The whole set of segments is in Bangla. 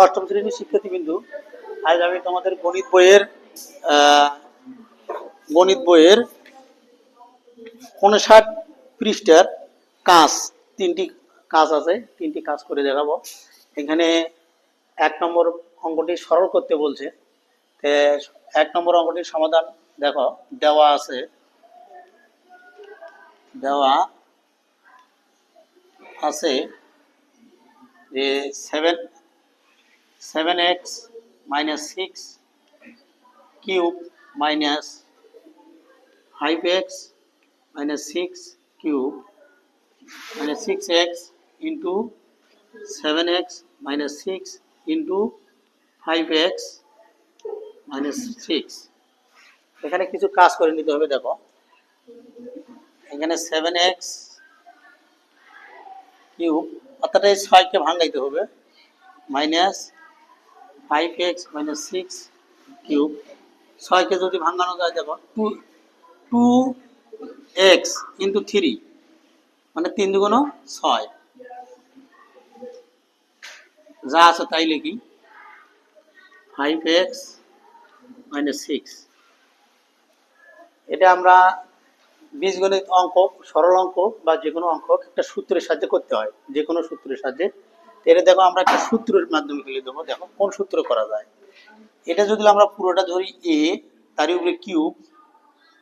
অষ্টম শ্রেণীর শিক্ষার্থীবৃন্দু, আজ আমি তোমাদের গণিত বইয়ের 59 পৃষ্ঠার কাজ, তিনটি কাজ আছে, তিনটি কাজ করে দেখাবো। এখানে 1 নম্বর অঙ্কটি সরল করতে বলছে। 1 নম্বর অঙ্কটির সমাধান দেখো, দেওয়া আছে যে 7x minus 6 cube minus 5x minus 6 cube minus 6x into 7x minus 6 into 5x minus 6। এখানে কিছু কাজ করে নিতে হবে। দেখো, এখানে 7x কিউব অর্থাৎ এই 6 কে ভাঙাইতে হবে, মাইনাস 5x minus 6 কিউব। 6 কে যদি ভাঙানো যায়, দেখো 2x into 3 মানে 3 দুগুণ 6, যা আছে তাই লিখি, 5x minus 6। এটা আমরা বীজগণিত অঙ্ক, সরল অঙ্ক বা যে কোনো অঙ্ক একটা সূত্রের সাহায্যে করতে হয়, যে কোনো সূত্রের সাহায্যে। এটা দেখো, আমরা একটা সূত্রের মাধ্যমে ফেলে দেবো। দেখো কোন সূত্র করা যায়। এটা যদি আমরা পুরোটা ধরি a, তার উপরে কিউব,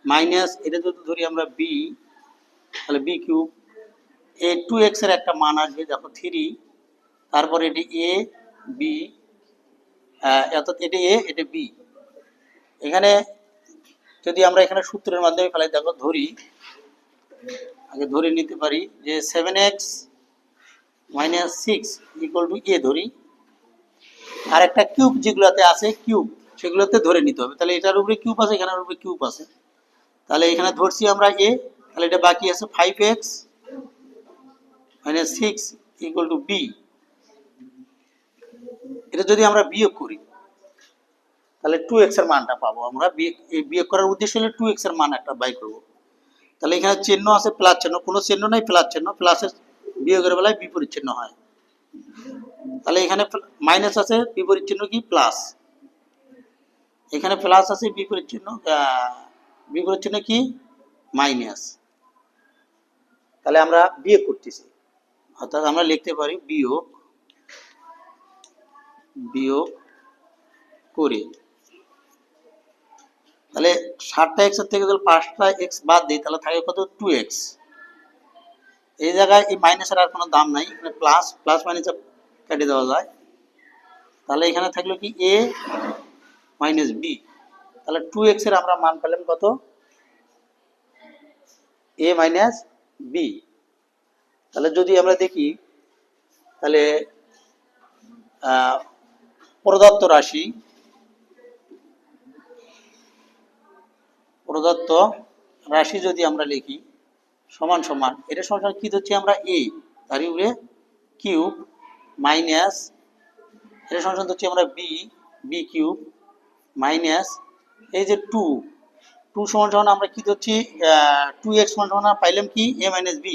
মাইনাস এটা যদি ধরি আমরা b, তাহলে b কিউব, এ 2x এর একটা মান আসবে, দেখো 3, তারপরে এটি a b, অর্থাৎ এটি a এটি b। এখানে যদি আমরা এখানে সূত্রের মাধ্যমে ফেলাই, দেখো আগে ধরে নিতে পারি যে 7x minus 6 equal to a ধরি, আর একটা কিউব যেগুলোতে আছে কিউব সেগুলোতে ধরে নিতে হবে। তাহলে এটার উপরে কিউব আছে, এখানের উপরে কিউব আছে, তাহলে এখানে ধরছি আমরা a, তাহলে এটা বাকি আছে 5x minus 6 equal to b। এটা যদি আমরা বিয়োগ করি, তাহলে 2x এর মানটা পাবো আমরা। বিয়োগ করার উদ্দেশ্য হলো 2x এর মান একটা বাই করব। তাহলে এখানে চিহ্ন আছে প্লাস চিহ্ন, কোনো চিহ্ন নাই প্লাস চিহ্ন, প্লাসের বিয়োগের বেলায় বিপরীত চিহ্ন হয়। তাহলে এখানে মাইনাস আছে, বিপরীত চিহ্ন কি প্লাস, এখানে প্লাস আছে, বিপরীত চিহ্ন কি মাইনাস। তাহলে আমরা বিয়োগ করতেছি, অর্থাৎ আমরা লিখতে পারি বিয়োগ করে। তাহলে 7টা x এর থেকে যদি 5টা x বাদ দিই, তাহলে থাকে কত 2x। এই জায়গায় এই মাইনাসের আর কোনো দাম নাই, এখানে প্লাস মাইনাসে কেটে দেওয়া যায়। তাহলে এখানে থাকলো কি a মাইনাস b, তাহলে 2x এর আমরা মান পেলাম কত, a মাইনাস b। তাহলে যদি আমরা দেখি, তাহলে প্রদত্ত রাশি যদি আমরা লিখি সমান সমান, এটা সমান কি ধরছি আমরা a, তার উপরে কিউব, মাইনাস এটা সমান ধরছি আমরা b কিউব, মাইনাস এই যে 2 সমান সমান আমরা কি ধরছি 2x সমান সমান পাইলাম কি a মাইনাস b।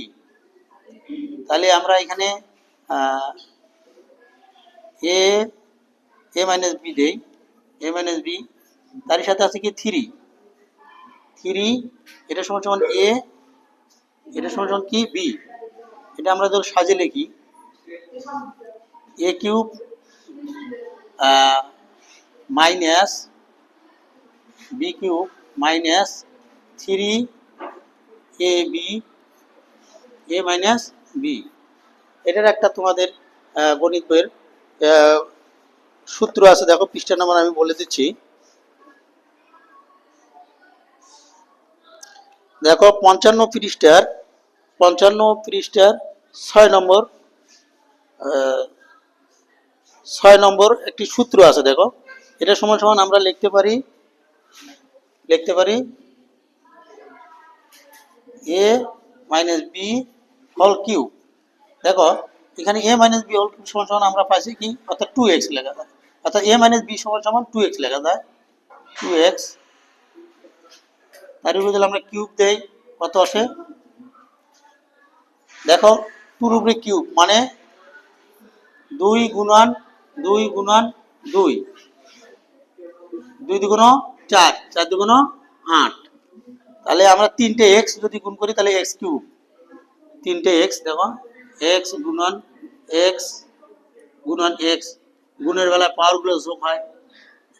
তাহলে আমরা এখানে a মাইনাস b দেই, a মাইনাস b, তার সাথে আছে কি 3, এটা সমান সমান a, এটা সমান সমান কি b। এটা আমরা যদি সাজিয়ে লিখি, a cube minus b cube minus 3ab a minus b। এটার একটা তোমাদের গণিত বইয়ের সূত্র আছে, দেখো পৃষ্ঠা নাম্বার আমি বলে দিচ্ছি। দেখো 55 পৃষ্ঠার 6 নম্বর একটি সূত্র আছে। দেখো এটা সমান সমান আমরা লিখতে পারি a minus b whole cube. দেখো এখানে a minus b whole cube সমান সমান আমরা পাইছি কি, অর্থাৎ 2x লেখা যায়, অর্থাৎ a মাইনাস b সমান সমান 2x লেখা যায়, 2x। তার উপরে যদি আমরা কিউব দেই, কত আসে, দেখো 2 উপরে কিউব মানে 2 গুণন 2 গুণন 2, 2 দুগুণ 4, 4 দুগুণ 8। তাহলে আমরা 3টে x যদি গুণ করি তাহলে x কিউব, 3টে x দেখো x গুণন x গুণন x, গুণের বেলায় পাওয়ারগুলো যোগ হয়,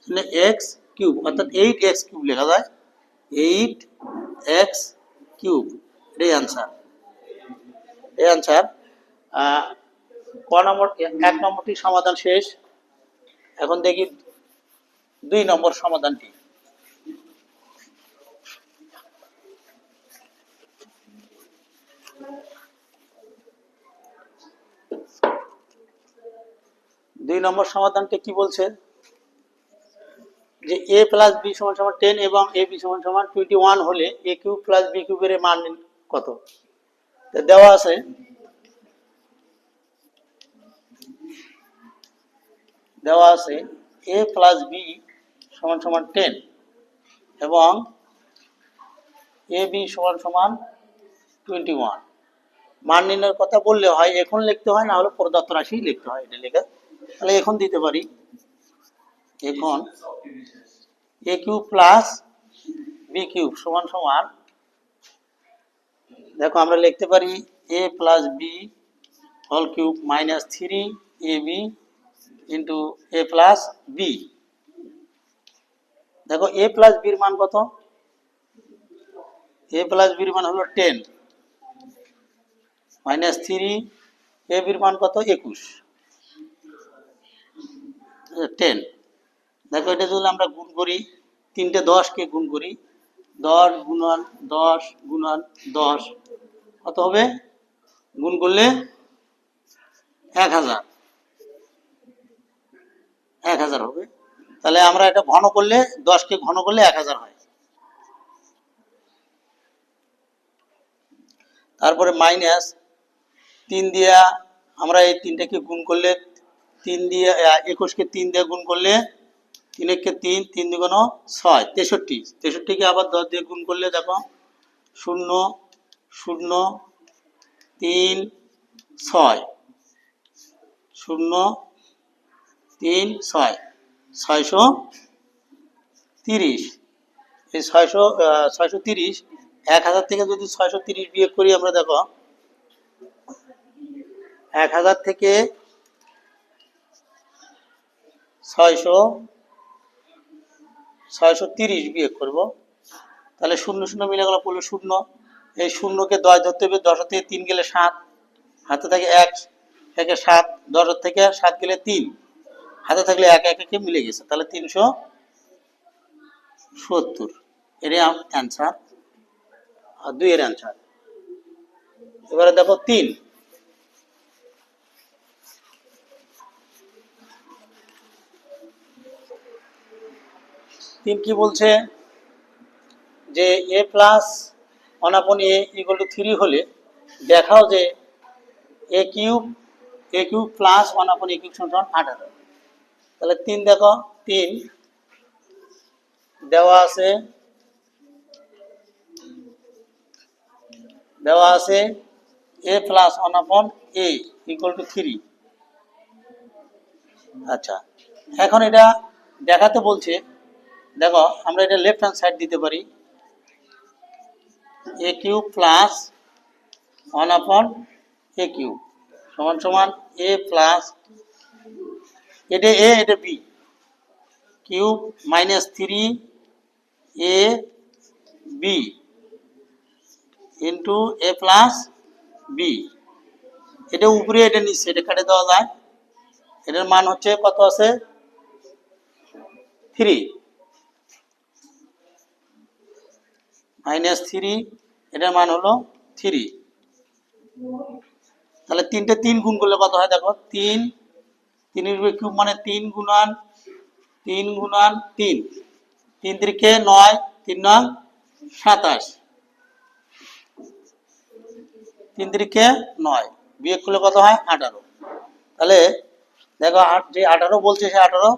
তাহলে x কিউব অর্থাৎ 8x কিউব লেখা যায়, 8x কিউব। এটাই আনসার। এই আনসার। ক নম্বর 1 নম্বরটি সমাধান শেষ। এখন দেখি 2 নম্বর সমাধানটি। দুই নম্বর সমাধানটি কি বলছে যে a প্লাস b সমান সমান 10 এবং ab সমান সমান 21 হলে a কিউব প্লাস b কিউবের মান কত? দেওয়া আছে a প্লাস b সমান সমান 10 এবং ab সমান সমান 21। মান নির্ণয়ের কথা বললে হয়, এখন লিখতে হয়, না হলে প্রদত্ত রাশি লিখতে হয়। এটা লেখা তাহলে এখন দিতে পারি, এখন a cube plus b cube সমান সমান, দেখো আমরা লিখতে পারি a plus b whole cube minus 3ab into a plus b। দেখো a প্লাস b এর মান কত? a প্লাস b এর মান হলো 10 মাইনাস 3ab এর মান কত? 21, 10। দেখো এটা যদি আমরা গুণ করি, 3টে 10কে গুণ করি, 10 গুণন 10 গুণন 10 কত হবে? গুণ করলে 1000, 1000 হবে। তাহলে আমরা এটা ঘন করলে, 10কে ঘন করলে 1000 হয়। তারপরে মাইনাস 3 দিয়ে আমরা এই 3টাকে গুণ করলে, 3 দিয়ে 21কে 3 দিয়ে গুণ করলে 3 3, 3 দুগুণ 6, 63, 63কে আবার 10 দিয়ে গুণ করলে দেখো 0 0 3 6, 0 3 6, 630। এই 630, 1000 থেকে যদি 630 বিয়োগ করি আমরা, দেখো 1000 থেকে 630 বিয়োগ করব, তাহলে 0 0 মিলে গেল, পড়লো 0। এই 0কে 10 ধরতে হবে, 10 থেকে 3 গেলে 7, হাতে থাকে 1 থেকে 7, 10 থেকে 7 গেলে 3, হাতে থাকলে 1 1 মিলে গেছে, তাহলে 370। এর অ্যান্সার, 2 এর অ্যান্সার। এবারে দেখো 3 কি বলছে যে a plus 1/a equal to 3 হলে দেখাও যে a cube plus 1/a cube সমান 18। তাহলে 3 দেখো, 3 দেওয়া আছে a plus 1/a equal to 3। আচ্ছা, এখন এটা দেখাতে বলছে, দেখো আমরা এটা লেফট হ্যান্ড সাইড দিতে পারি, a cube plus 1/a cube সমান সমান a প্লাস, এটা a এটা b, cube minus 3ab into a plus b। এটা উপরে এটা নিচে, এটা কেটে দেওয়া যায়। এটার মান হচ্ছে কত আছে? 3 মাইনাস 3, এটার মান হলো 3। তাহলে 3টে 3 গুণ করলে কত হয়? দেখো 3, 3 এর কিউব মানে 3 গুণন 3 গুণন 3, 3 3 9, 3 9 27, 3 3 9 বিয়োগ করলে কত হয়? 18। তাহলে দেখো যে 18 বলছে সে 18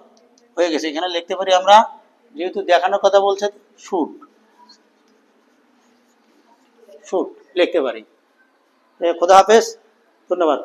হয়ে গেছে। এখানে লিখতে পারি আমরা, যেহেতু দেখানোর কথা বলছে, শুট লিখতে পারি। খোদা হাফেজ, ধন্যবাদ।